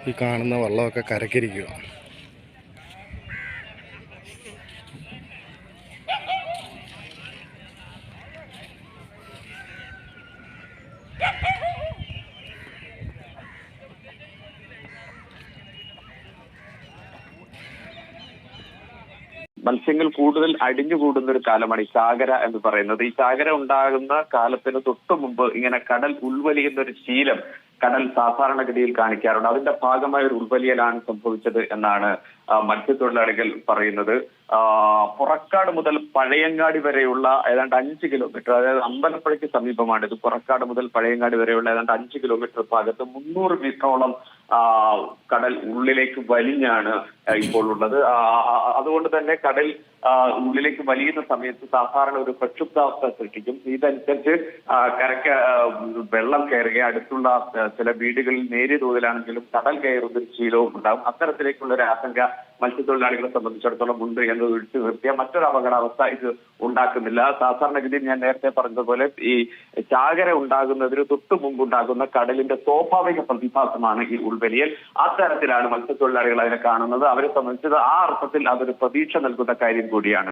ഈ കാണുന്ന വള്ളമൊക്കെ കരക്കിരിക്കുക. മത്സ്യങ്ങൾ കൂടുതൽ അടിഞ്ഞുകൂടുന്ന ഒരു കാലമാണ് ഈ ചാകര എന്ന് പറയുന്നത്. ഈ ചാകര ഉണ്ടാകുന്ന കാലത്തിന് തൊട്ടു മുമ്പ് ഇങ്ങനെ കടൽ ഉൾവലിയുന്ന ഒരു ശീലം കടൽ സാധാരണഗതിയിൽ കാണിക്കാറുണ്ട്. അതിന്റെ ഭാഗമായ ഒരു ഉൾവലിയലാണ് സംഭവിച്ചത് എന്നാണ് മത്സ്യത്തൊഴിലാളികൾ പറയുന്നത്. പുറക്കാട് മുതൽ പഴയങ്ങാടി വരെയുള്ള ഏതാണ്ട് 5 കിലോമീറ്റർ, അതായത് അമ്പലപ്പുഴയ്ക്ക് സമീപമാണ് ഇത്. പുറക്കാട് മുതൽ പഴയങ്ങാടി വരെയുള്ള ഏതാണ്ട് 5 കിലോമീറ്റർ ഭാഗത്ത് 300 മീറ്ററോളം കടൽ ഉള്ളിലേക്ക് വലിഞ്ഞാണ് ഇപ്പോൾ ഉള്ളത്. അതുകൊണ്ട് തന്നെ കടൽ ഉള്ളിലേക്ക് വലിയുന്ന സമയത്ത് സാധാരണ ഒരു പ്രക്ഷുബ്ധാവസ്ഥ സൃഷ്ടിക്കും. ഇതനുസരിച്ച് കരയ്ക്ക് വെള്ളം കയറുകയും അടുത്തുള്ള ചില വീടുകളിൽ നേരിയ തോതിലാണെങ്കിലും കടൽ കയറുന്ന ഒരു ശീലവും ഉണ്ടാകും. അത്തരത്തിലേക്കുള്ള ഒരു ആശങ്ക മത്സ്യത്തൊഴിലാളികളെ സംബന്ധിച്ചിടത്തോളം ഉണ്ട് എന്ന് ഒഴിച്ചു നിർത്തിയ മറ്റൊരു അപകടാവസ്ഥ ഇത് ഉണ്ടാക്കുന്നില്ല. സാധാരണഗതിയിൽ ഞാൻ നേരത്തെ പറഞ്ഞതുപോലെ ഈ ചാകര ഉണ്ടാകുന്നതിന് തൊട്ടു മുമ്പുണ്ടാകുന്ന കടലിന്റെ സ്വാഭാവിക പ്രതിഭാസമാണ് ഈ ഉൾവലിയൽ. അത്തരത്തിലാണ് മത്സ്യത്തൊഴിലാളികൾ അതിനെ കാണുന്നത്. അവരെ സംബന്ധിച്ചത് ആ അർത്ഥത്തിൽ അതൊരു പ്രതീക്ഷ നൽകുന്ന കാര്യം കൂടിയാണ്.